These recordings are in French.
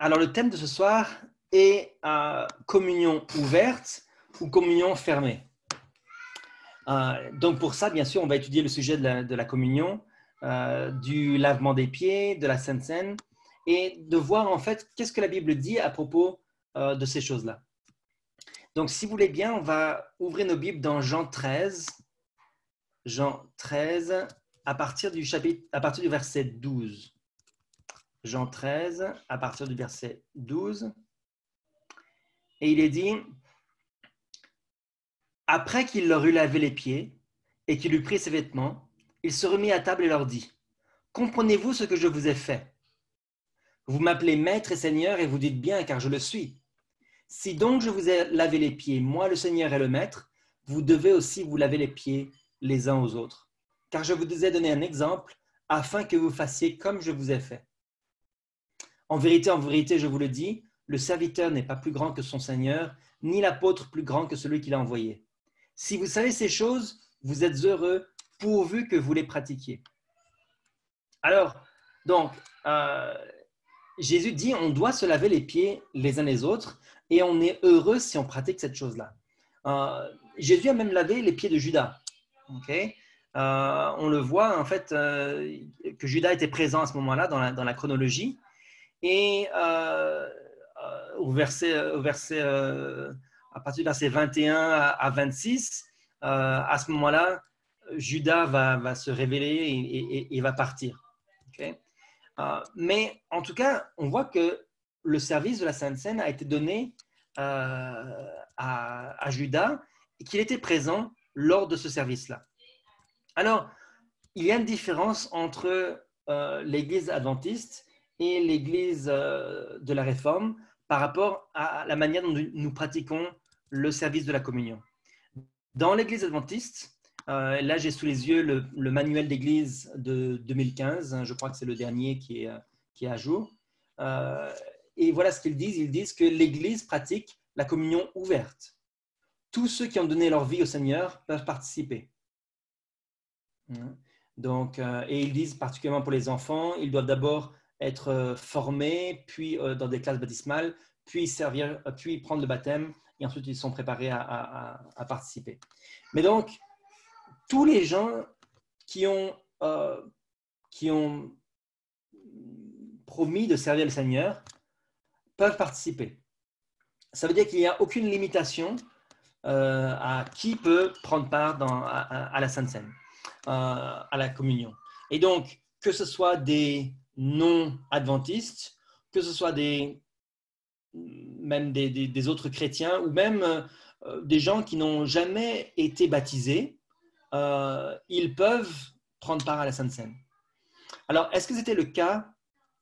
Alors, le thème de ce soir est communion ouverte ou communion fermée. Donc, pour ça, bien sûr, on va étudier le sujet de la communion, du lavement des pieds, de la Sainte Seine, et de voir en fait qu'est-ce que la Bible dit à propos de ces choses-là. Donc, si vous voulez bien, on va ouvrir nos Bibles dans Jean 13. Jean 13, à partir du verset 12. Jean 13, à partir du verset 12. Et il est dit, après qu'il leur eut lavé les pieds et qu'il eut pris ses vêtements, il se remit à table et leur dit, comprenez-vous ce que je vous ai fait? Vous m'appelez maître et seigneur et vous dites bien car je le suis. Si donc je vous ai lavé les pieds, moi le Seigneur et le maître, vous devez aussi vous laver les pieds les uns aux autres. Car je vous ai donné un exemple afin que vous fassiez comme je vous ai fait. En vérité, je vous le dis, le serviteur n'est pas plus grand que son Seigneur, ni l'apôtre plus grand que celui qui l'a envoyé. Si vous savez ces choses, vous êtes heureux pourvu que vous les pratiquiez. Alors, donc, Jésus dit on doit se laver les pieds les uns les autres et on est heureux si on pratique cette chose-là. Jésus a même lavé les pieds de Judas. Okay? On le voit en fait que Judas était présent à ce moment-là dans la chronologie. Et à partir du verset 21 à 26, à ce moment-là, Judas va se révéler et va partir. Okay? Mais en tout cas, on voit que le service de la Sainte Seine a été donné à Judas et qu'il était présent lors de ce service-là. Alors, il y a une différence entre l'Église adventiste et l'Église de la Réforme par rapport à la manière dont nous pratiquons le service de la communion. Dans l'Église adventiste, là j'ai sous les yeux le manuel d'Église de 2015, hein, je crois que c'est le dernier qui est à jour. Et voilà ce qu'ils disent. Ils disent que l'Église pratique la communion ouverte. Tous ceux qui ont donné leur vie au Seigneur peuvent participer. Donc, et ils disent particulièrement pour les enfants, ils doivent d'abord être formés, puis dans des classes baptismales, puis prendre le baptême, et ensuite ils sont préparés à participer. Mais donc, tous les gens qui ont promis de servir le Seigneur peuvent participer. Ça veut dire qu'il n'y a aucune limitation à qui peut prendre part à la Sainte Seine, à la communion. Et donc, que ce soit des non-adventistes, que ce soit même des autres chrétiens, ou même des gens qui n'ont jamais été baptisés, ils peuvent prendre part à la Sainte Seine. Alors, est-ce que c'était le cas?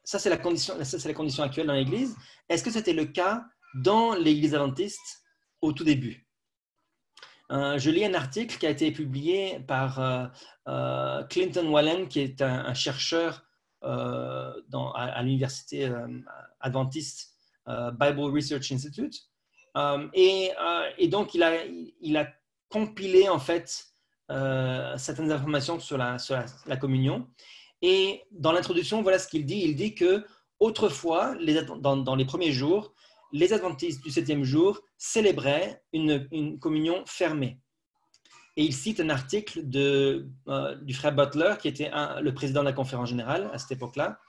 Ça, c'est la condition actuelle dans l'Église. Est-ce que c'était le cas dans l'Église adventiste au tout début? Je lis un article qui a été publié par Clinton Wallen, qui est un chercheur à l'université adventiste Bible Research Institute. Et donc, il a compilé en fait certaines informations sur la communion. Et dans l'introduction, voilà ce qu'il dit. Il dit que autrefois, dans les premiers jours, les adventistes du 7e jour célébraient une communion fermée. Et il cite un article du frère Butler, qui était le président de la conférence générale à cette époque-là,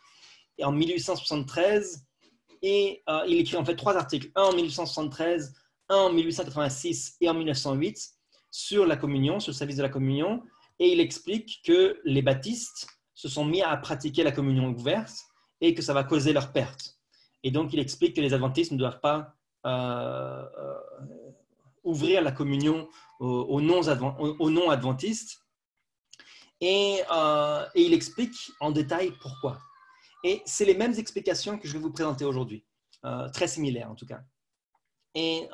en 1873. Et il écrit en fait 3 articles, un en 1873, un en 1886 et en 1908, sur la communion, sur le service de la communion. Et il explique que les baptistes se sont mis à pratiquer la communion ouverte et que ça va causer leur perte. Et donc, il explique que les adventistes ne doivent pas ouvrir la communion aux non-adventistes. Et il explique en détail pourquoi. Et c'est les mêmes explications que je vais vous présenter aujourd'hui, très similaires en tout cas. Et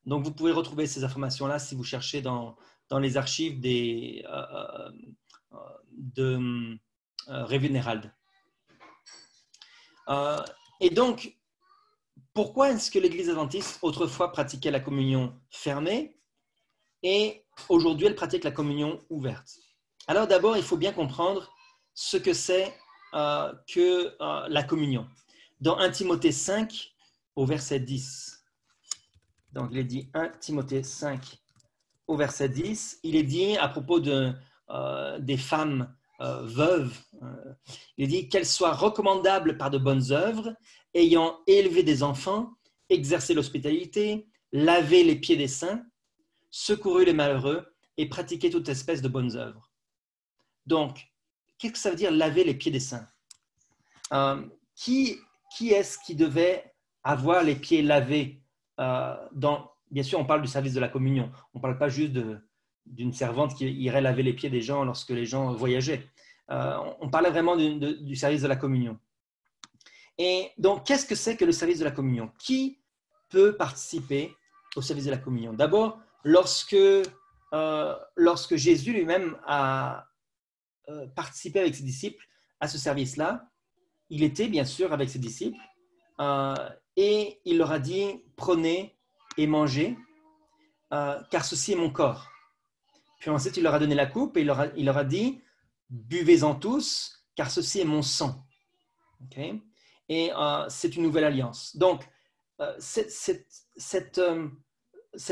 donc, vous pouvez retrouver ces informations-là si vous cherchez dans les archives de Revue Herald. Et donc, pourquoi est-ce que l'Église adventiste autrefois pratiquait la communion fermée et aujourd'hui elle pratique la communion ouverte? Alors d'abord, il faut bien comprendre ce que c'est que la communion. dans 1 Timothée 5 au verset 10. Donc, il est dit 1 Timothée 5 au verset 10. Il est dit à propos des femmes veuves, il est dit qu'elles soient recommandables par de bonnes œuvres, ayant élevé des enfants, exercé l'hospitalité, lavé les pieds des saints, secouru les malheureux et pratiqué toute espèce de bonnes œuvres. Donc, qu'est-ce que ça veut dire laver les pieds des saints? Qui est-ce qui devait avoir les pieds lavés bien sûr, on parle du service de la communion. On ne parle pas juste d'une servante qui irait laver les pieds des gens lorsque les gens voyageaient. On parlait vraiment du service de la communion. Et donc, qu'est-ce que c'est que le service de la communion? Qui peut participer au service de la communion? D'abord, lorsque Jésus lui-même a participé avec ses disciples à ce service-là, il était bien sûr avec ses disciples et il leur a dit « Prenez et mangez, car ceci est mon corps. » Puis ensuite, il leur a donné la coupe et il leur a dit « Buvez-en tous, car ceci est mon sang. » Okay? Et c'est une nouvelle alliance. Donc, cette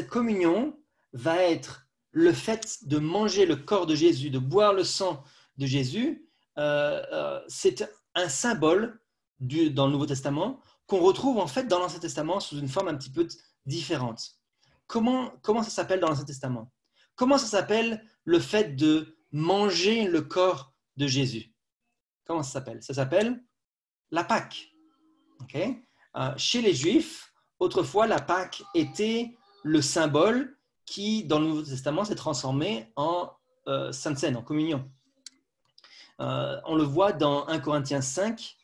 communion va être le fait de manger le corps de Jésus, de boire le sang de Jésus. C'est un symbole dans le Nouveau Testament qu'on retrouve en fait dans l'Ancien Testament sous une forme un petit peu différente. Comment ça s'appelle dans l'Ancien Testament? Comment ça s'appelle le fait de manger le corps de Jésus? Comment ça s'appelle? Ça s'appelle la Pâque. Okay? Chez les Juifs, autrefois, la Pâque était le symbole qui, dans le Nouveau Testament, s'est transformé en Sainte Seine, en communion. On le voit dans 1 Corinthiens 5,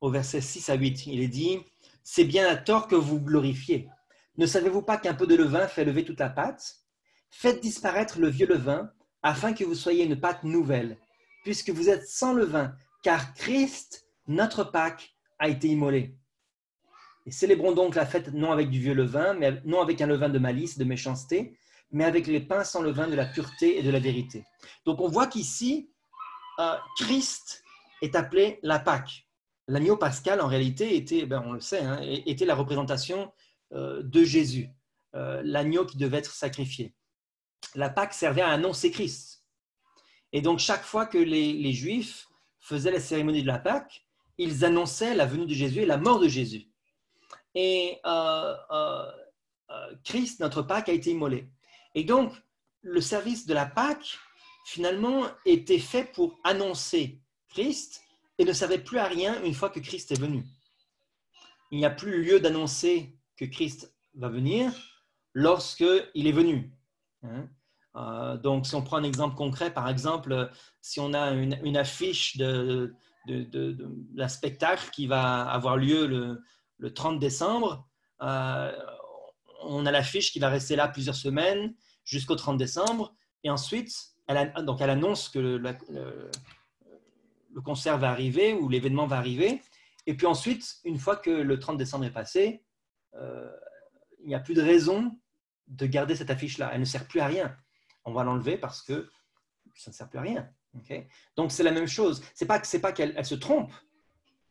au verset 6 à 8. Il est dit « C'est bien à tort que vous glorifiez. Ne savez-vous pas qu'un peu de levain fait lever toute la pâte? Faites disparaître le vieux levain, afin que vous soyez une pâte nouvelle, puisque vous êtes sans levain, car Christ, notre Pâque, a été immolé. Et célébrons donc la fête non avec du vieux levain, mais non avec un levain de malice, de méchanceté, mais avec les pains sans levain de la pureté et de la vérité. » Donc on voit qu'ici, Christ est appelé la Pâque. L'agneau pascal, en réalité, était, on le sait, était la représentation de Jésus, l'agneau qui devait être sacrifié. La Pâque servait à annoncer Christ. Et donc, chaque fois que les Juifs faisaient la cérémonie de la Pâque, ils annonçaient la venue de Jésus et la mort de Jésus. Et Christ, notre Pâque, a été immolé. Et donc, le service de la Pâque, finalement, était fait pour annoncer Christ et ne servait plus à rien une fois que Christ est venu. Il n'y a plus lieu d'annoncer que Christ va venir lorsqu'il est venu. Donc, si on prend un exemple concret, par exemple, si on a une affiche d'un spectacle qui va avoir lieu le 30 décembre, on a l'affiche qui va rester là plusieurs semaines jusqu'au 30 décembre, et ensuite, elle annonce que le concert va arriver ou l'événement va arriver, et puis ensuite, une fois que le 30 décembre est passé, il n'y a plus de raison de garder cette affiche-là. Elle ne sert plus à rien. On va l'enlever parce que ça ne sert plus à rien. Okay? Donc, c'est la même chose. Ce n'est pas qu'elle se trompe.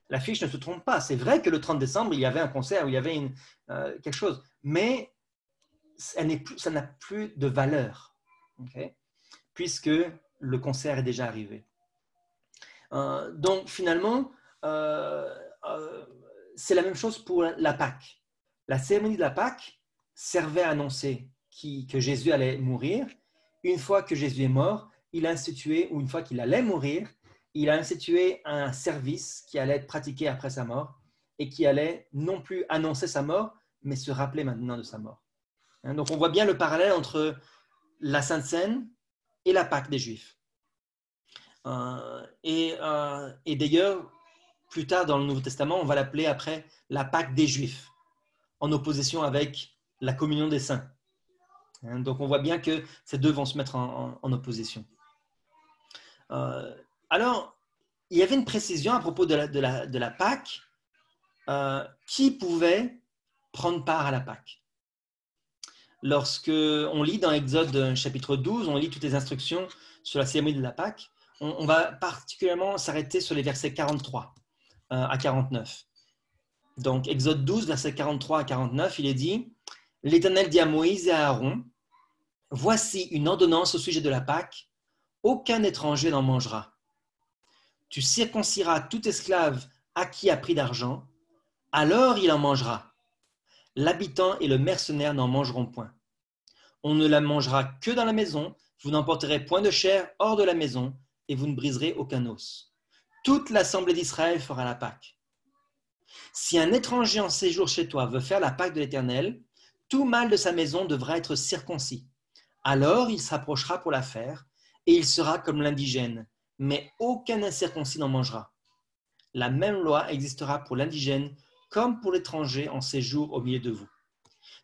L'affiche ne se trompe pas. C'est vrai que le 30 décembre, il y avait un concert, où il y avait quelque chose. Mais ça n'a plus de valeur. Okay? Puisque le concert est déjà arrivé. Donc, finalement, c'est la même chose pour la Pâque. La cérémonie de la Pâque servait à annoncer que Jésus allait mourir. Une fois que Jésus est mort, il a institué, ou une fois qu'il allait mourir, il a institué un service qui allait être pratiqué après sa mort et qui allait non plus annoncer sa mort, mais se rappeler maintenant de sa mort. Donc, on voit bien le parallèle entre la Sainte Seine et la Pâque des Juifs. Et d'ailleurs, plus tard dans le Nouveau Testament, on va l'appeler après la Pâque des Juifs, en opposition avec la communion des saints. Donc, on voit bien que ces deux vont se mettre en opposition. Alors, il y avait une précision à propos de la Pâque. Qui pouvait prendre part à la Pâque? Lorsque on lit dans Exode chapitre 12, on lit toutes les instructions sur la cérémonie de la Pâque, on va particulièrement s'arrêter sur les versets 43 à 49. Donc, Exode 12, versets 43 à 49, il est dit, « L'Éternel dit à Moïse et à Aaron, voici une ordonnance au sujet de la Pâque, aucun étranger n'en mangera. Tu circonciras tout esclave acquis à prix d'argent, alors il en mangera. L'habitant et le mercenaire n'en mangeront point. On ne la mangera que dans la maison, vous n'emporterez point de chair hors de la maison, et vous ne briserez aucun os. Toute l'assemblée d'Israël fera la Pâque. Si un étranger en séjour chez toi veut faire la Pâque de l'Éternel, tout mâle de sa maison devra être circoncis. Alors il s'approchera pour la faire, et il sera comme l'indigène, mais aucun incirconcis n'en mangera. La même loi existera pour l'indigène comme pour l'étranger en séjour au milieu de vous. »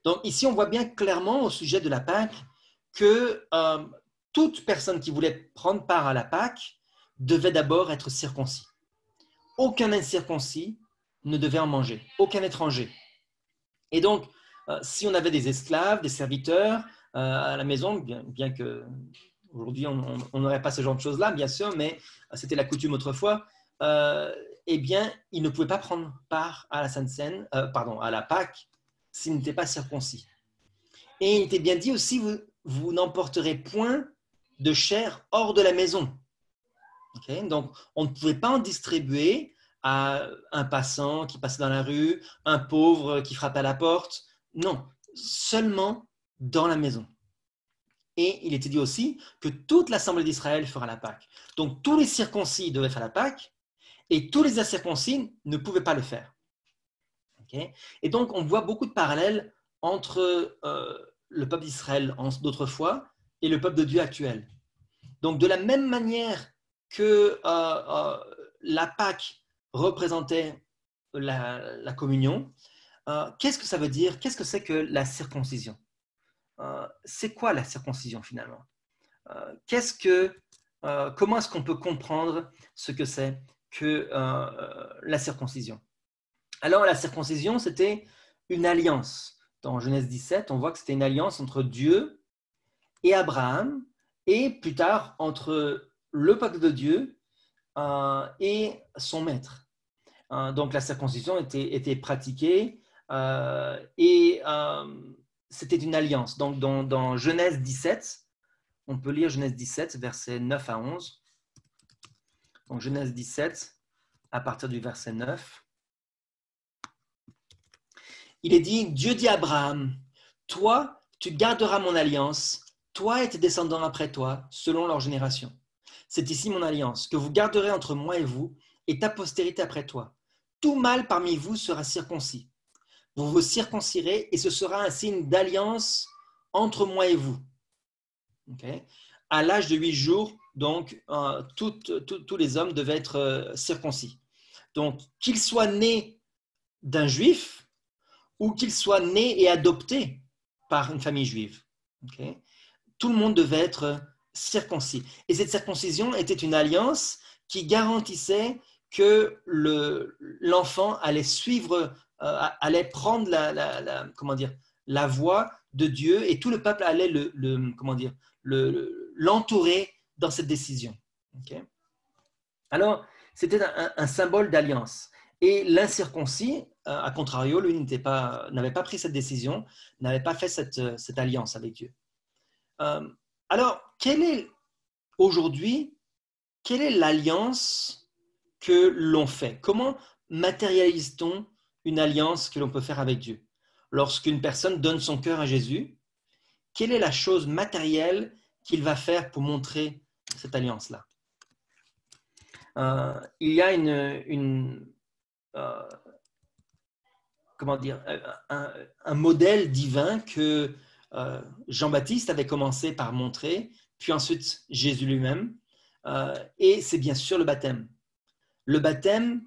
Donc ici, on voit bien clairement au sujet de la Pâque que toute personne qui voulait prendre part à la Pâque devait d'abord être circoncis. Aucun incirconcis ne devait en manger, aucun étranger. Et donc, si on avait des esclaves, des serviteurs à la maison, bien que aujourd'hui on n'aurait pas ce genre de choses-là, bien sûr, mais c'était la coutume autrefois, eh bien, ils ne pouvaient pas prendre part à la Sainte Seine, à la Pâque, s'ils n'étaient pas circoncis. Et il était bien dit aussi, vous n'emporterez point de chair hors de la maison. Okay? Donc, on ne pouvait pas en distribuer à un passant qui passait dans la rue, un pauvre qui frappait à la porte. Non, seulement dans la maison. Et il était dit aussi que toute l'assemblée d'Israël fera la Pâque. Donc, tous les circoncis devaient faire la Pâque et tous les incirconcis ne pouvaient pas le faire. Okay? Et donc, on voit beaucoup de parallèles entre le peuple d'Israël d'autrefois et le peuple de Dieu actuel. Donc, de la même manière que la Pâque représentait la communion, qu'est-ce que ça veut dire? Qu'est-ce que c'est que la circoncision? C'est quoi la circoncision finalement? Comment est-ce qu'on peut comprendre ce que c'est que la circoncision? Alors, la circoncision, c'était une alliance. Dans Genèse 17, on voit que c'était une alliance entre Dieu et Abraham, et plus tard entre le peuple de Dieu et son maître. Donc, la circoncision était pratiquée et c'était une alliance. Donc, dans Genèse 17, on peut lire Genèse 17, versets 9 à 11. Donc, Genèse 17, à partir du verset 9. Il est dit, Dieu dit à Abraham, toi, tu garderas mon alliance, toi et tes descendants après toi, selon leur génération. C'est ici mon alliance, que vous garderez entre moi et vous, et ta postérité après toi. Tout mâle parmi vous sera circoncis. Vous vous circoncirez, et ce sera un signe d'alliance entre moi et vous. Okay? À l'âge de 8 jours, donc, tous les hommes devaient être circoncis. Donc, qu'ils soient nés d'un juif, ou qu'il soit né et adopté par une famille juive. Okay? Tout le monde devait être circoncis. Et cette circoncision était une alliance qui garantissait que l'enfant allait suivre, allait prendre la voie de Dieu, et tout le peuple allait l'entourer dans cette décision. Okay? Alors, c'était un symbole d'alliance. Et l'incirconcis, à contrario, lui n'avait pas pris cette décision, n'avait pas fait cette alliance avec Dieu. Alors, aujourd'hui, quelle est l'alliance que l'on fait? Comment matérialise-t-on une alliance que l'on peut faire avec Dieu? Lorsqu'une personne donne son cœur à Jésus, quelle est la chose matérielle qu'il va faire pour montrer cette alliance-là? Il y a un modèle divin que Jean-Baptiste avait commencé par montrer, puis ensuite Jésus lui-même, et c'est bien sûr le baptême. Le baptême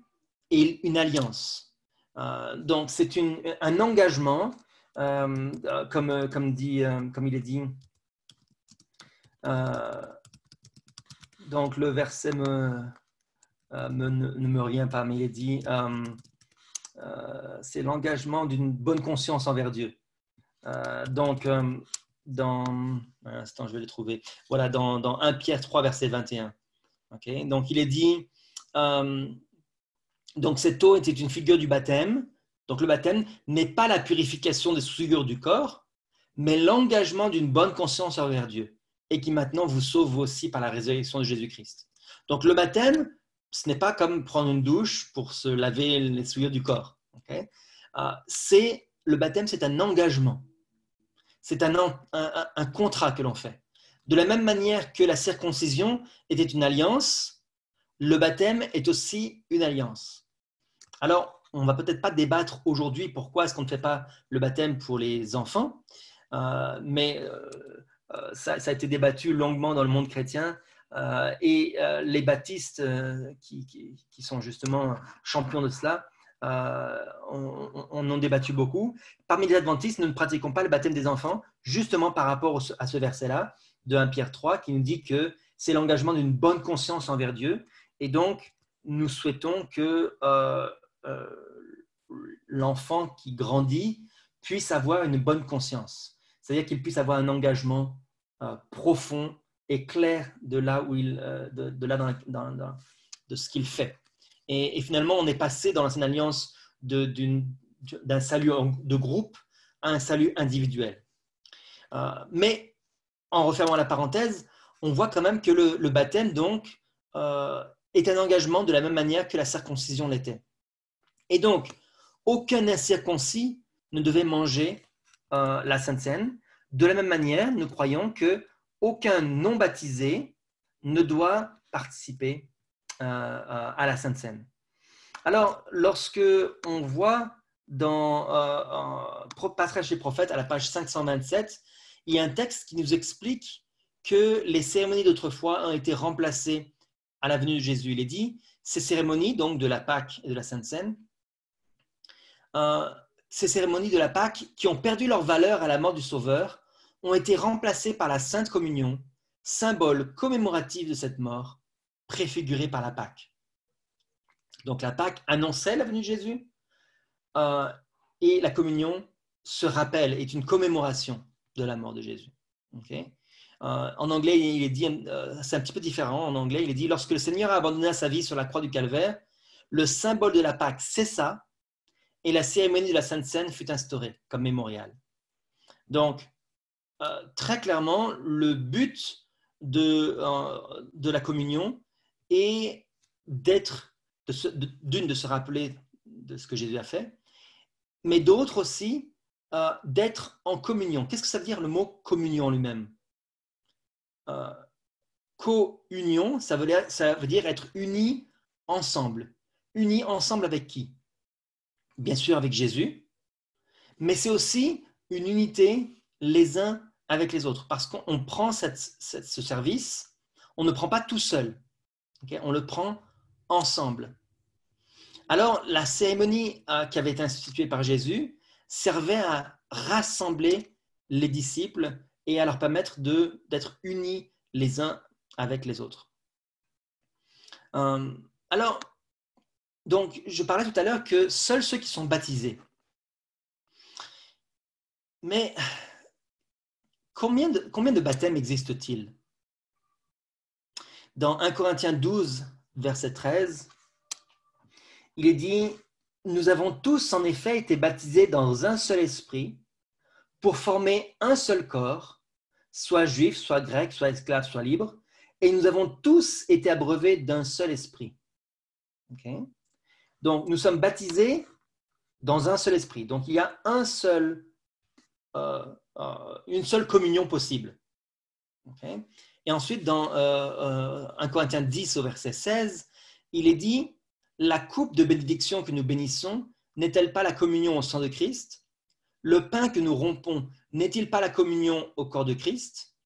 est une alliance. Donc c'est un engagement, comme il est dit. Donc le verset ne me revient pas, mais il est dit, c'est l'engagement d'une bonne conscience envers Dieu. Un instant, je vais le trouver. Voilà, dans 1 Pierre 3, verset 21. Okay? Donc, il est dit, donc cette eau était une figure du baptême Donc le baptême n'est pas la purification des souillures du corps, mais l'engagement d'une bonne conscience envers Dieu et qui maintenant vous sauve vous aussi par la résurrection de Jésus-Christ. Donc le baptême, ce n'est pas comme prendre une douche pour se laver les souillures du corps. Okay? Le baptême, c'est un engagement. C'est un contrat que l'on fait. De la même manière que la circoncision était une alliance, le baptême est aussi une alliance. Alors, on ne va peut-être pas débattre aujourd'hui pourquoi est-ce qu'on ne fait pas le baptême pour les enfants, mais ça a été débattu longuement dans le monde chrétien et les baptistes qui sont justement champions de cela on en débattu beaucoup. Parmi les adventistes, nous ne pratiquons pas le baptême des enfants, justement par rapport à ce verset-là de 1 Pierre 3 qui nous dit que c'est l'engagement d'une bonne conscience envers Dieu. Et donc, nous souhaitons que l'enfant qui grandit puisse avoir une bonne conscience. C'est-à-dire qu'il puisse avoir un engagement profond et clair de là où de ce qu'il fait. Et finalement, on est passé dans l'ancienne alliance d'un salut de groupe à un salut individuel. Mais en refermant la parenthèse, on voit quand même que le baptême donc est un engagement de la même manière que la circoncision l'était. Et donc, aucun incirconcis ne devait manger la Sainte Seine. De la même manière, nous croyons qu'aucun non-baptisé ne doit participer à la Sainte Seine. Alors, lorsque on voit dans Passerelle chez les prophètes, à la page 527, il y a un texte qui nous explique que les cérémonies d'autrefois ont été remplacées à la venue de Jésus. Il est dit, ces cérémonies, donc de la Pâque et de la Sainte Seine, ces cérémonies de la Pâque qui ont perdu leur valeur à la mort du Sauveur, ont été remplacées par la Sainte Communion, symbole commémoratif de cette mort, préfigurée par la Pâque. Donc la Pâque annonçait la venue de Jésus et la communion se rappelle, est une commémoration de la mort de Jésus. Okay? En anglais, il est dit, c'est un petit peu différent. En anglais, il est dit, lorsque le Seigneur a abandonné sa vie sur la croix du Calvaire, le symbole de la Pâque cessa et la cérémonie de la Sainte Seine fut instaurée comme mémorial. Donc, très clairement, le but de la communion est de se rappeler de ce que Jésus a fait, mais d'autre aussi, d'être en communion. Qu'est-ce que ça veut dire le mot communion lui-même? Co-union, ça veut dire être unis ensemble. Unis ensemble avec qui? Bien sûr avec Jésus, mais c'est aussi une unité les uns avec les autres, parce qu'on prend ce service, on ne prend pas tout seul, okay? On le prend ensemble. Alors, la cérémonie qui avait été instituée par Jésus servait à rassembler les disciples et à leur permettre d'être unis les uns avec les autres. Alors, donc, je parlais tout à l'heure que seuls ceux qui sont baptisés. Mais combien de baptêmes existe-t-il? Dans 1 Corinthiens 12, verset 13, il est dit « Nous avons tous en effet été baptisés dans un seul esprit pour former un seul corps, soit juif, soit grec, soit esclave, soit libre, et nous avons tous été abreuvés d'un seul esprit. » Okay? Donc, nous sommes baptisés dans un seul esprit. Donc, il y a une seule communion possible. Okay? Et ensuite, dans 1 Corinthiens 10 au verset 16, il est dit « La coupe de bénédiction que nous bénissons n'est-elle pas la communion au sang de Christ? Le pain que nous rompons n'est-il pas la communion au corps de Christ?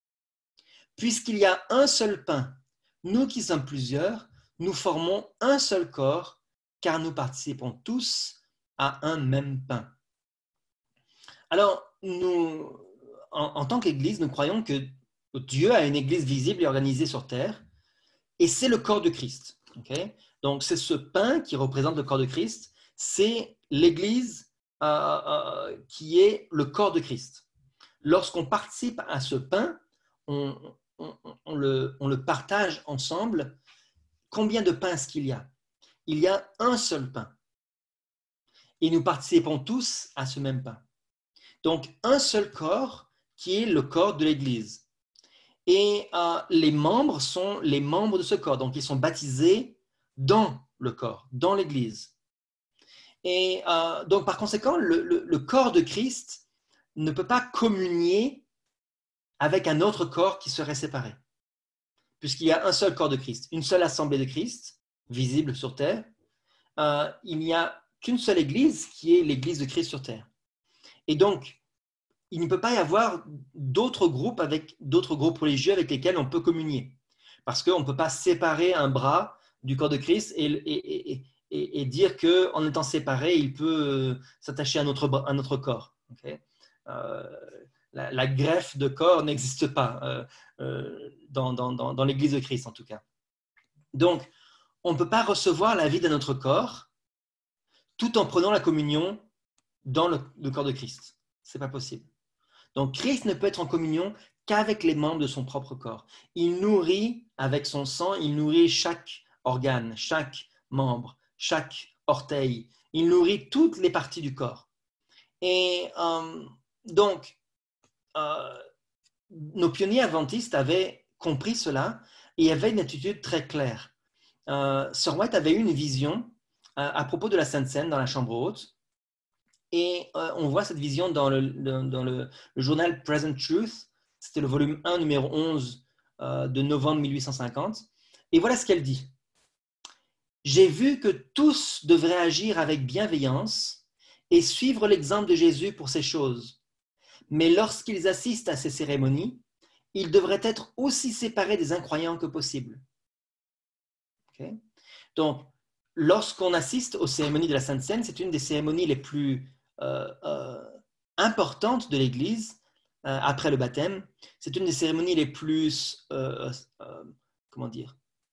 Puisqu'il y a un seul pain, nous qui sommes plusieurs, nous formons un seul corps, car nous participons tous à un même pain. » Alors, nous, en tant qu'Église, nous croyons que Dieu a une Église visible et organisée sur terre, et c'est le corps de Christ. Okay? Donc, c'est ce pain qui représente le corps de Christ, c'est l'Église qui est le corps de Christ. Lorsqu'on participe à ce pain, on le partage ensemble. Combien de pains est-ce qu'il y a? Il y a un seul pain. et nous participons tous à ce même pain. Donc, un seul corps qui est le corps de l'Église. Et les membres sont les membres de ce corps. Donc, ils sont baptisés dans le corps, dans l'Église. Et donc, par conséquent, le corps de Christ ne peut pas communier avec un autre corps qui serait séparé. Puisqu'il y a un seul corps de Christ, une seule assemblée de Christ, visible sur terre, il n'y a qu'une seule Église qui est l'Église de Christ sur terre. Et donc, il ne peut pas y avoir d'autres groupes religieux avec lesquels on peut communier. Parce qu'on ne peut pas séparer un bras du corps de Christ et dire qu'en étant séparé, il peut s'attacher à un autre corps. Okay? La greffe de corps n'existe pas dans l'Église de Christ, en tout cas. Donc, on ne peut pas recevoir la vie d'un autre corps tout en prenant la communion dans le corps de Christ. Ce n'est pas possible. Donc, Christ ne peut être en communion qu'avec les membres de son propre corps. Il nourrit avec son sang, il nourrit chaque organe, chaque membre, chaque orteil. Il nourrit toutes les parties du corps. Et donc, nos pionniers adventistes avaient compris cela et avaient une attitude très claire. Sir White avait eu une vision à propos de la Sainte Seine dans la chambre haute. Et on voit cette vision dans le journal Present Truth. C'était le volume 1, numéro 11 de novembre 1850. Et voilà ce qu'elle dit. « J'ai vu que tous devraient agir avec bienveillance et suivre l'exemple de Jésus pour ces choses. Mais lorsqu'ils assistent à ces cérémonies, ils devraient être aussi séparés des incroyants que possible. » Okay? Donc, lorsqu'on assiste aux cérémonies de la Sainte Seine, c'est une des cérémonies les plus importante de l'Église après le baptême. C'est une des cérémonies les plus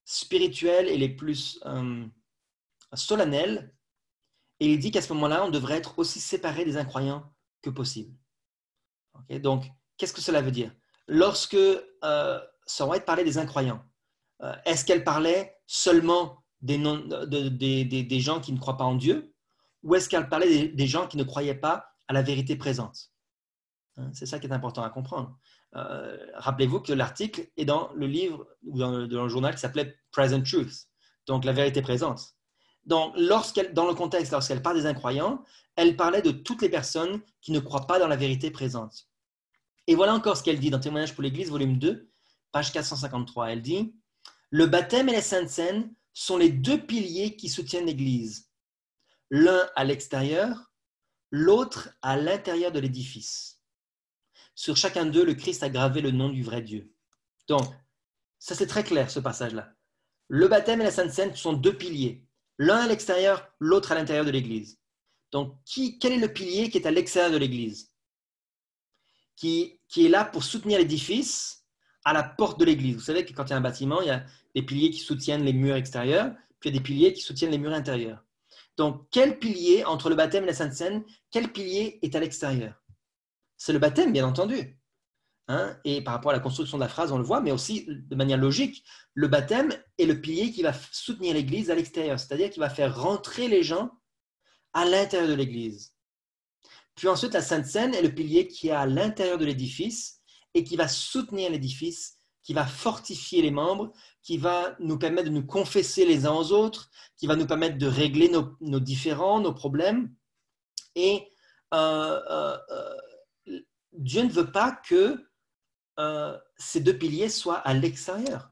spirituelles et les plus solennelles. Et il dit qu'à ce moment-là, on devrait être aussi séparé des incroyants que possible. Okay? Donc, qu'est-ce que cela veut dire? Lorsque Sir White parlait des incroyants, est-ce qu'elle parlait seulement des gens qui ne croient pas en Dieu? Ou est-ce qu'elle parlait des gens qui ne croyaient pas à la vérité présente? C'est ça qui est important à comprendre. Rappelez-vous que l'article est dans le livre ou dans le journal qui s'appelait Present Truth, donc la vérité présente. Donc, dans le contexte, lorsqu'elle parle des incroyants, elle parlait de toutes les personnes qui ne croient pas dans la vérité présente. Et voilà encore ce qu'elle dit dans Témoignage pour l'Église, volume 2, page 453. Elle dit « Le baptême et la Sainte Seine sont les deux piliers qui soutiennent l'Église. L'un à l'extérieur, l'autre à l'intérieur de l'édifice. Sur chacun d'eux, le Christ a gravé le nom du vrai Dieu. » Donc, ça c'est très clair ce passage-là. Le baptême et la Sainte Seine sont deux piliers. L'un à l'extérieur, l'autre à l'intérieur de l'Église. Donc, quel est le pilier qui est à l'extérieur de l'Église? Qui est là pour soutenir l'édifice à la porte de l'Église. Vous savez que quand il y a un bâtiment, il y a des piliers qui soutiennent les murs extérieurs, puis il y a des piliers qui soutiennent les murs intérieurs. Donc, quel pilier, entre le baptême et la Sainte Seine, quel pilier est à l'extérieur? C'est le baptême, bien entendu. Et par rapport à la construction de la phrase, on le voit, mais aussi de manière logique, le baptême est le pilier qui va soutenir l'Église à l'extérieur, c'est-à-dire qui va faire rentrer les gens à l'intérieur de l'Église. Puis ensuite, la Sainte Seine est le pilier qui est à l'intérieur de l'édifice et qui va soutenir l'édifice, qui va fortifier les membres, qui va nous permettre de nous confesser les uns aux autres, qui va nous permettre de régler nos différends, nos problèmes. Et Dieu ne veut pas que ces deux piliers soient à l'extérieur.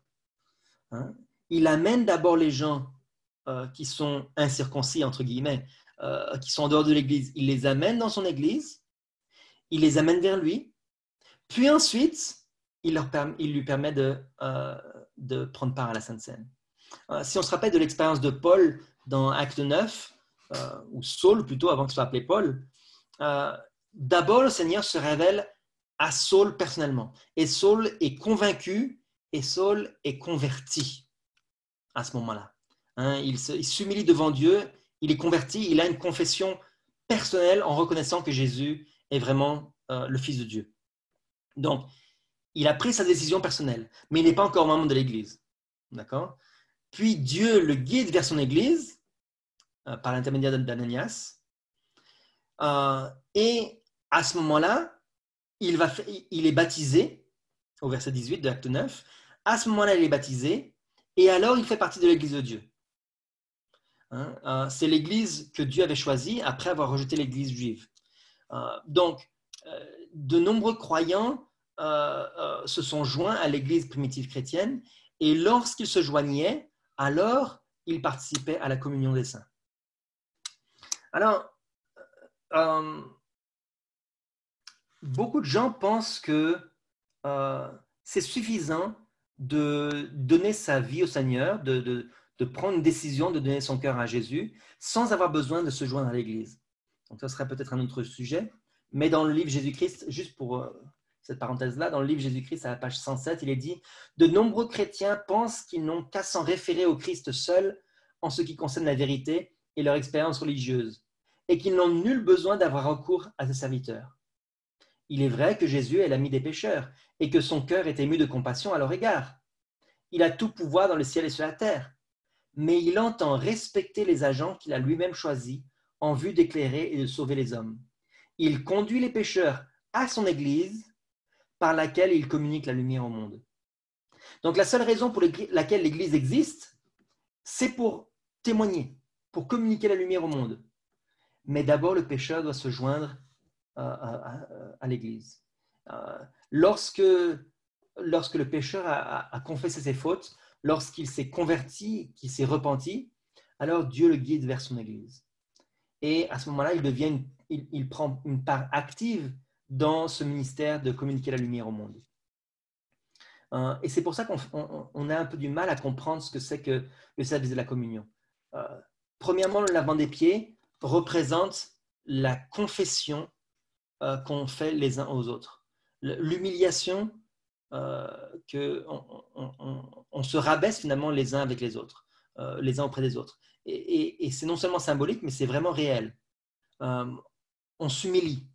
Il amène d'abord les gens qui sont incirconcis, entre guillemets, qui sont en dehors de l'Église. Il les amène dans son Église, il les amène vers lui, puis ensuite, il lui permet de prendre part à la Sainte Seine. Si on se rappelle de l'expérience de Paul dans Acte 9, ou Saul plutôt, avant qu'il soit appelé Paul, d'abord le Seigneur se révèle à Saul personnellement. Et Saul est convaincu et Saul est converti à ce moment-là. Il s'humilie devant Dieu, il est converti, il a une confession personnelle en reconnaissant que Jésus est vraiment le Fils de Dieu. Donc, il a pris sa décision personnelle, mais il n'est pas encore membre de l'Église. D'accord? Puis Dieu le guide vers son Église par l'intermédiaire d'Ananias. Et à ce moment-là, il est baptisé, au verset 18 de Acte 9. À ce moment-là, il est baptisé, et alors il fait partie de l'Église de Dieu. C'est l'Église que Dieu avait choisie après avoir rejeté l'Église juive. Donc, de nombreux croyants se sont joints à l'Église primitive chrétienne, et lorsqu'ils se joignaient, alors ils participaient à la communion des saints. Alors, beaucoup de gens pensent que c'est suffisant de donner sa vie au Seigneur, de prendre une décision de donner son cœur à Jésus, sans avoir besoin de se joindre à l'Église. Donc, ça serait peut-être un autre sujet. Mais dans le livre Jésus-Christ, juste pour cette parenthèse-là, dans le livre Jésus-Christ, à la page 107, il est dit « De nombreux chrétiens pensent qu'ils n'ont qu'à s'en référer au Christ seul en ce qui concerne la vérité et leur expérience religieuse, et qu'ils n'ont nul besoin d'avoir recours à ses serviteurs. Il est vrai que Jésus est l'ami des pécheurs et que son cœur est ému de compassion à leur égard. Il a tout pouvoir dans le ciel et sur la terre, mais il entend respecter les agents qu'il a lui-même choisis en vue d'éclairer et de sauver les hommes. Il conduit les pécheurs à son Église par laquelle il communique la lumière au monde. » Donc la seule raison pour laquelle l'Église existe, c'est pour témoigner, pour communiquer la lumière au monde. Mais d'abord, le pécheur doit se joindre à l'Église. Lorsque le pécheur a confessé ses fautes, lorsqu'il s'est converti, qu'il s'est repenti, alors Dieu le guide vers son Église. Et à ce moment-là, il prend une part active dans ce ministère de communiquer la lumière au monde. Et c'est pour ça qu'on a un peu du mal à comprendre ce que c'est que le service de la communion. Premièrement, le lavement des pieds représente la confession qu'on fait les uns aux autres. L'humiliation, qu'on se rabaisse finalement les uns avec les autres, les uns auprès des autres. Et c'est non seulement symbolique, mais c'est vraiment réel. On s'humilie,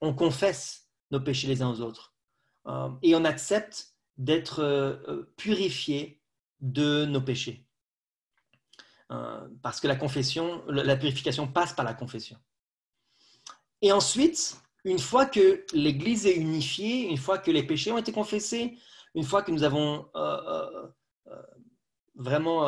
on confesse nos péchés les uns aux autres, et on accepte d'être purifié de nos péchés. Parce que la purification passe par la confession. Et ensuite, une fois que l'Église est unifiée, une fois que les péchés ont été confessés, une fois que nous avons vraiment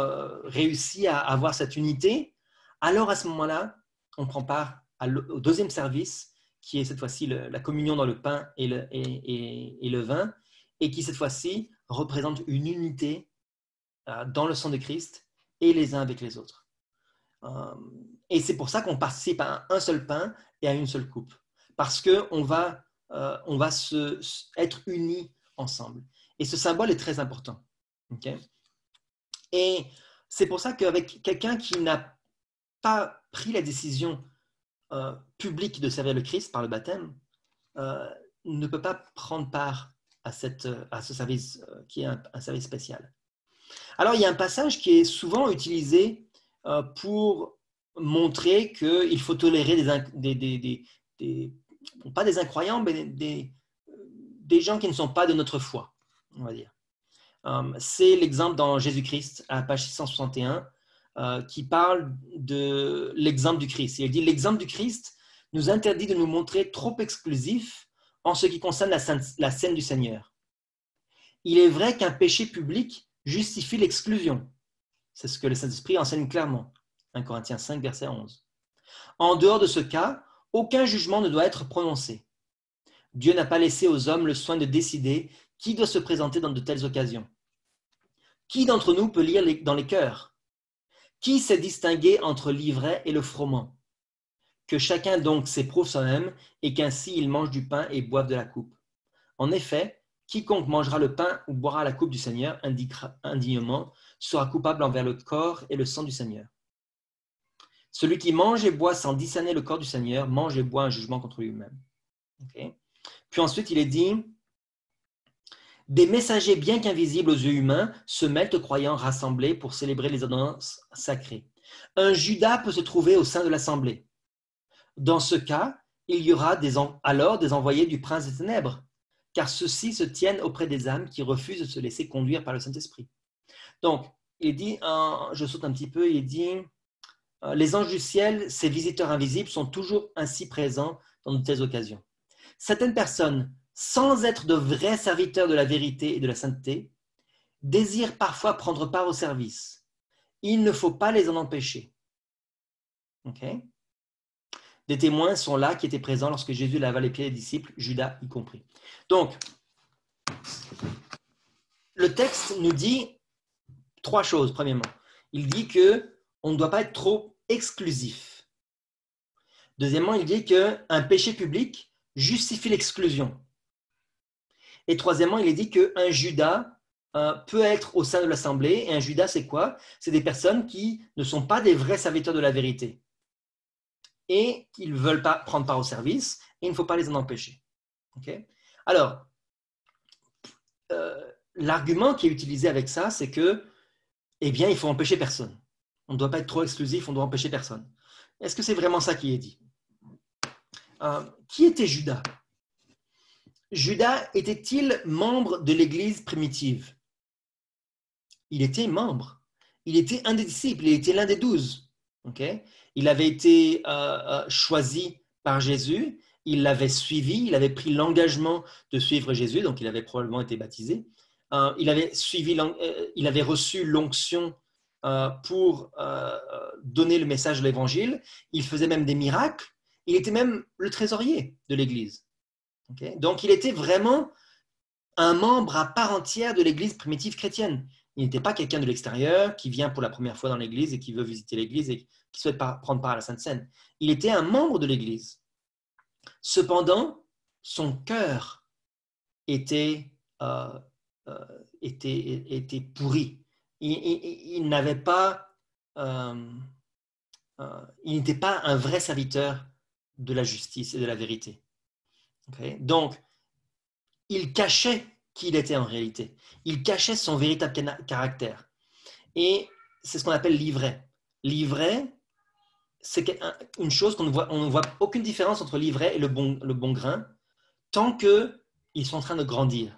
réussi à avoir cette unité, alors à ce moment-là, on prend part au deuxième service, qui est cette fois-ci la communion dans le pain et le vin, et qui cette fois-ci représente une unité dans le sang de Christ et les uns avec les autres. Et c'est pour ça qu'on participe à un seul pain et à une seule coupe, parce qu'on va être unis ensemble. Et ce symbole est très important. Okay? Et c'est pour ça qu'avec quelqu'un qui n'a pas pris la décision publique de servir le Christ par le baptême, ne peut pas prendre part à ce service qui est un service spécial. Alors, il y a un passage qui est souvent utilisé pour montrer qu'il faut tolérer pas des incroyants, mais des gens qui ne sont pas de notre foi, on va dire. C'est l'exemple dans Jésus-Christ, à la page 661, qui parle de l'exemple du Christ. Il dit « L'exemple du Christ nous interdit de nous montrer trop exclusifs en ce qui concerne la scène du Seigneur. Il est vrai qu'un péché public justifie l'exclusion. » C'est ce que le Saint-Esprit enseigne clairement. 1 Corinthiens 5, verset 11. En dehors de ce cas, aucun jugement ne doit être prononcé. Dieu n'a pas laissé aux hommes le soin de décider qui doit se présenter dans de telles occasions. Qui d'entre nous peut lire dans les cœurs? Qui sait distinguer entre l'ivraie et le froment? Que chacun donc s'éprouve soi-même et qu'ainsi il mange du pain et boive de la coupe. En effet, quiconque mangera le pain ou boira la coupe du Seigneur indignement sera coupable envers le corps et le sang du Seigneur. Celui qui mange et boit sans discerner le corps du Seigneur mange et boit un jugement contre lui-même. Okay. Puis ensuite, il est dit « Des messagers bien qu'invisibles aux yeux humains se mêlent aux croyants rassemblés pour célébrer les ordonnances sacrées. Un Judas peut se trouver au sein de l'assemblée. Dans ce cas, il y aura alors des envoyés du prince des ténèbres, car ceux-ci se tiennent auprès des âmes qui refusent de se laisser conduire par le Saint-Esprit. » Donc, il dit, je saute un petit peu, il dit Les anges du ciel, ces visiteurs invisibles, sont toujours ainsi présents dans de telles occasions. Certaines personnes, sans être de vrais serviteurs de la vérité et de la sainteté, désirent parfois prendre part au service. Il ne faut pas les en empêcher. Okay? Des témoins sont là qui étaient présents lorsque Jésus lava les pieds des disciples, Judas y compris. Donc, le texte nous dit 3 choses, premièrement. Il dit qu'on ne doit pas être trop exclusif. Deuxièmement, il dit qu'un péché public justifie l'exclusion. Et troisièmement, il est dit qu'un Judas peut être au sein de l'assemblée. Et un Judas, c'est quoi? C'est des personnes qui ne sont pas des vrais serviteurs de la vérité et qui ne veulent pas prendre part au service, et il ne faut pas les en empêcher. Okay? Alors, l'argument qui est utilisé avec ça, c'est que, eh bien, il faut empêcher personne. On ne doit pas être trop exclusif, on doit empêcher personne. Est-ce que c'est vraiment ça qui est dit? Qui était Judas? Judas était-il membre de l'Église primitive? Il était membre. Il était un des disciples, il était l'un des 12. Okay? Il avait été choisi par Jésus, il l'avait suivi, il avait pris l'engagement de suivre Jésus, donc il avait probablement été baptisé. Il avait reçu l'onction pour donner le message de l'Évangile. Il faisait même des miracles. Il était même le trésorier de l'Église. Okay? Donc il était vraiment un membre à part entière de l'Église primitive chrétienne. Il n'était pas quelqu'un de l'extérieur qui vient pour la première fois dans l'Église et qui veut visiter l'Église et qui souhaite prendre part à la Sainte Seine. Il était un membre de l'Église. Cependant, son cœur était pourri. Il n'avait pas, il n'était pas un vrai serviteur de la justice et de la vérité. Okay? Donc, il cachait qui il était en réalité. Il cachait son véritable caractère. Et c'est ce qu'on appelle l'ivraie. L'ivraie, c'est une chose qu'on ne voit, on ne voit aucune différence entre l'ivraie et le bon grain tant qu'ils sont en train de grandir.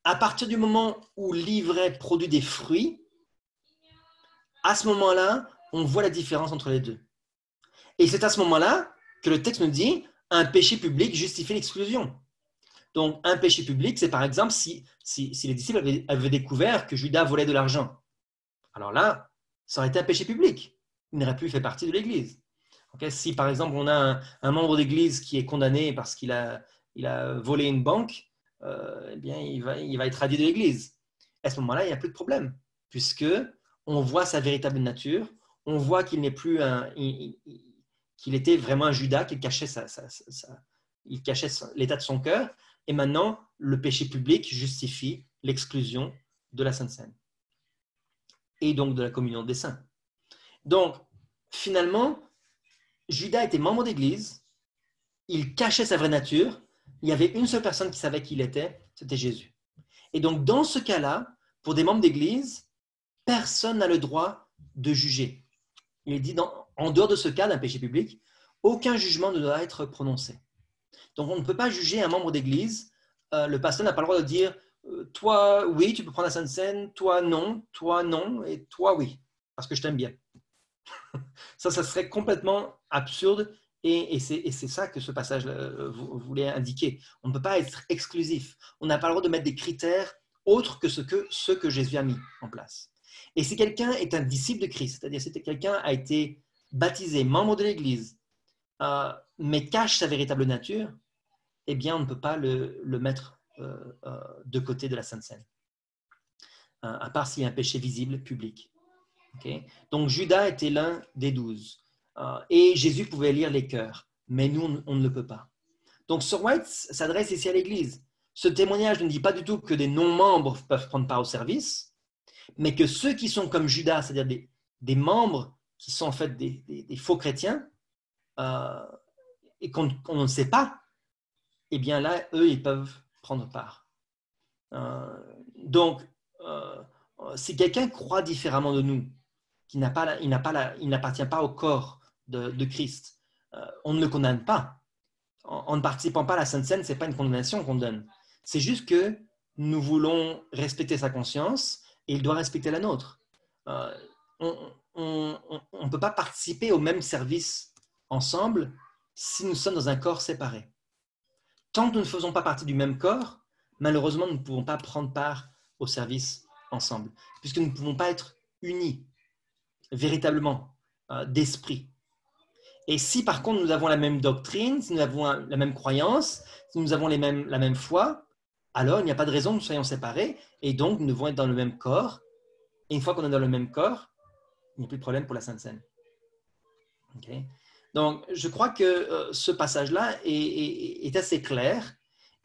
À partir du moment où l'ivraie produit des fruits, à ce moment-là, on voit la différence entre les deux. Et c'est à ce moment-là que le texte nous dit un péché public justifie l'exclusion. Donc, un péché public, c'est par exemple si les disciples avaient découvert que Judas volait de l'argent. Alors là, ça aurait été un péché public. Il n'aurait plus fait partie de l'Église. Okay? Si par exemple on a un membre d'Église qui est condamné parce qu'il a volé une banque, eh bien il va être radié de l'Église. À ce moment-là, il n'y a plus de problème, puisque on voit sa véritable nature, on voit qu'il n'est plus qu'il était vraiment un Judas, qu'il cachait il cachait l'état de son cœur, et maintenant le péché public justifie l'exclusion de la Sainte Seine et donc de la communion des saints. Donc, finalement, Judas était membre d'église, il cachait sa vraie nature, il y avait une seule personne qui savait qui il était, c'était Jésus. Et donc, dans ce cas-là, pour des membres d'église, personne n'a le droit de juger. Il est dit, en dehors de ce cas d'un péché public, aucun jugement ne doit être prononcé. Donc, on ne peut pas juger un membre d'église. Le pasteur n'a pas le droit de dire toi, oui, tu peux prendre la Sainte Seine, toi, non, et toi, oui, parce que je t'aime bien. Ça serait complètement absurde et c'est ça que ce passage voulait indiquer. On ne peut pas être exclusif. On n'a pas le droit de mettre des critères autres que ceux que Jésus a mis en place. Et si quelqu'un est un disciple de Christ, c'est-à-dire si quelqu'un a été baptisé, membre de l'Église, mais cache sa véritable nature, eh bien, on ne peut pas le mettre de côté de la Sainte Seine, à part s'il y a un péché visible, public. Okay? Donc, Judas était l'un des 12. Et Jésus pouvait lire les cœurs, mais nous, on ne le peut pas. Donc, Sir White s'adresse ici à l'Église. Ce témoignage ne dit pas du tout que des non-membres peuvent prendre part au service, mais que ceux qui sont comme Judas, c'est-à-dire des membres qui sont en fait des faux chrétiens, et qu'on ne sait pas, eh bien là, eux, ils peuvent prendre part. Donc, si quelqu'un croit différemment de nous, il n'appartient pas au corps de Christ, on ne le condamne pas. En ne participant pas à la Sainte Seine, ce n'est pas une condamnation qu'on donne. C'est juste que nous voulons respecter sa conscience et il doit respecter la nôtre. on ne peut pas participer au même service ensemble si nous sommes dans un corps séparé. Tant que nous ne faisons pas partie du même corps, malheureusement, nous ne pouvons pas prendre part au service ensemble, puisque nous ne pouvons pas être unis véritablement d'esprit. Et si par contre nous avons la même doctrine, si nous avons la même croyance, si nous avons la même foi, alors il n'y a pas de raison que nous soyons séparés, et donc nous devons être dans le même corps. Et une fois qu'on est dans le même corps, il n'y a plus de problème pour la Sainte Seine. Okay? Donc, je crois que ce passage-là est assez clair,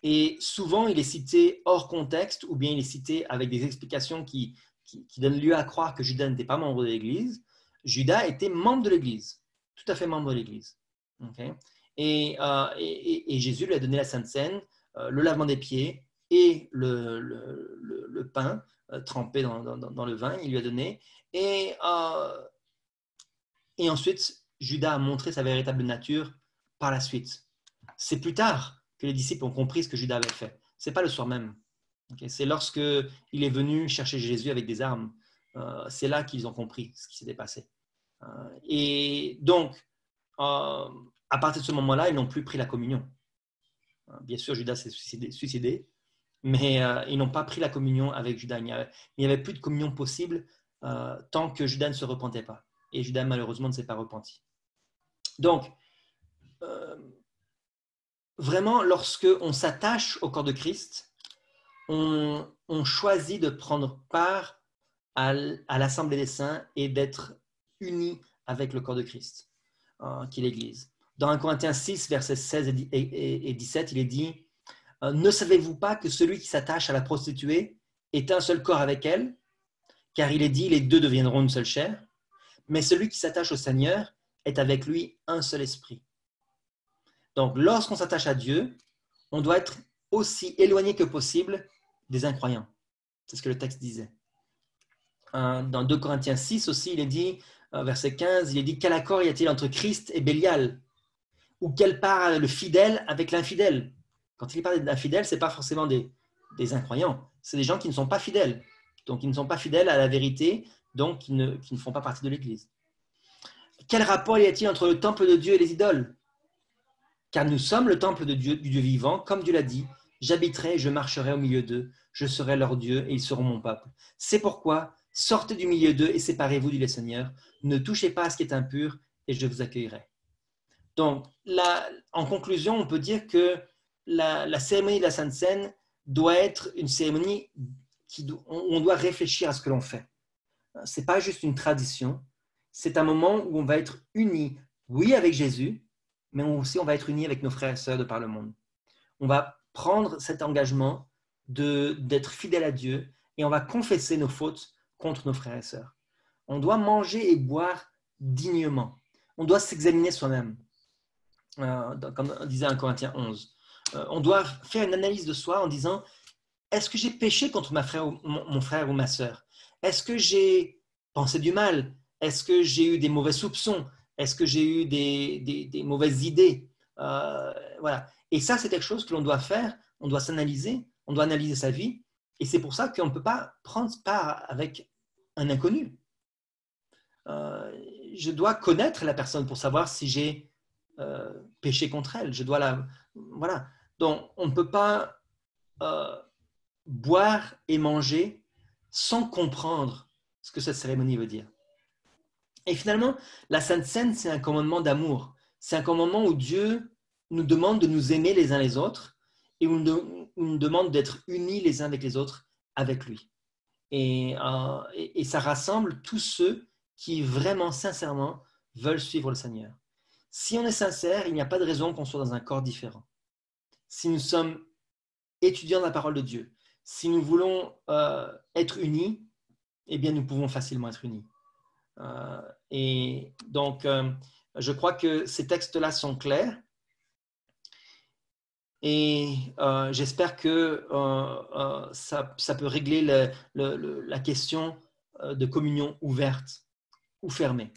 et souvent il est cité hors contexte, ou bien il est cité avec des explications qui donnent lieu à croire que Judas n'était pas membre de l'Église. Judas était membre de l'Église, tout à fait membre de l'Église. Okay? Et Jésus lui a donné la Sainte Seine, le lavement des pieds et le pain trempé dans le vin, il lui a donné. Et ensuite, Judas a montré sa véritable nature par la suite. C'est plus tard que les disciples ont compris ce que Judas avait fait. Ce n'est pas le soir même. Okay? C'est lorsqu'il est venu chercher Jésus avec des armes. C'est là qu'ils ont compris ce qui s'était passé. Et donc, à partir de ce moment-là, ils n'ont plus pris la communion. Bien sûr, Judas s'est suicidé, mais ils n'ont pas pris la communion avec Judas. Il n'y avait plus de communion possible tant que Judas ne se repentait pas. Et Judas, malheureusement, ne s'est pas repenti. Donc, vraiment, lorsque on s'attache au corps de Christ, on choisit de prendre part à l'Assemblée des Saints et d'être unis avec le corps de Christ, qui est l'Église. Dans 1 Corinthiens 6, versets 16 et 17, il est dit « Ne savez-vous pas que celui qui s'attache à la prostituée est un seul corps avec elle? Car il est dit, les deux deviendront une seule chair. Mais celui qui s'attache au Seigneur est avec lui un seul esprit. » Donc, lorsqu'on s'attache à Dieu, on doit être aussi éloigné que possible des incroyants. C'est ce que le texte disait. Dans 2 Corinthiens 6 aussi, il est dit, verset 15, il est dit « Quel accord y a-t-il entre Christ et Bélial? Ou quelle part a le fidèle avec l'infidèle ?» Quand il parle d'infidèles, ce n'est pas forcément des incroyants, c'est des gens qui ne sont pas fidèles. Donc, ils ne sont pas fidèles à la vérité, donc qui ne font pas partie de l'Église. Quel rapport y a-t-il entre le temple de Dieu et les idoles? Car nous sommes le temple de Dieu, du Dieu vivant, comme Dieu l'a dit, j'habiterai et je marcherai au milieu d'eux, je serai leur Dieu et ils seront mon peuple. C'est pourquoi, sortez du milieu d'eux et séparez-vous, dit le Seigneur, ne touchez pas à ce qui est impur et je vous accueillerai. Donc, là, en conclusion, on peut dire que la cérémonie de la Sainte Seine doit être une cérémonie où on doit réfléchir à ce que l'on fait. Ce n'est pas juste une tradition, c'est un moment où on va être unis, oui, avec Jésus, mais aussi on va être unis avec nos frères et sœurs de par le monde. On va prendre cet engagement d'être fidèle à Dieu et on va confesser nos fautes contre nos frères et sœurs. On doit manger et boire dignement. On doit s'examiner soi-même, comme disait 1 Corinthiens 11. On doit faire une analyse de soi en disant « Est-ce que j'ai péché contre mon frère ou ma sœur? Est-ce que j'ai pensé du mal? Est-ce que j'ai eu des mauvais soupçons? Est-ce que j'ai eu des mauvaises idées ?» Voilà. Et ça, c'est quelque chose que l'on doit faire. On doit s'analyser, on doit analyser sa vie. Et c'est pour ça qu'on ne peut pas prendre part avec un inconnu. Je dois connaître la personne pour savoir si j'ai péché contre elle. Je dois voilà. Donc, on ne peut pas boire et manger sans comprendre ce que cette cérémonie veut dire. Et finalement, la Sainte Seine, c'est un commandement d'amour. C'est un commandement où Dieu nous demande de nous aimer les uns les autres et où nous demande d'être unis les uns avec les autres avec lui. Et ça rassemble tous ceux qui vraiment, sincèrement, veulent suivre le Seigneur. Si on est sincère, il n'y a pas de raison qu'on soit dans un corps différent. Si nous sommes étudiants de la parole de Dieu, si nous voulons être unis, eh bien, nous pouvons facilement être unis. Et donc, je crois que ces textes-là sont clairs. Et j'espère que ça peut régler la question de communion ouverte ou fermée.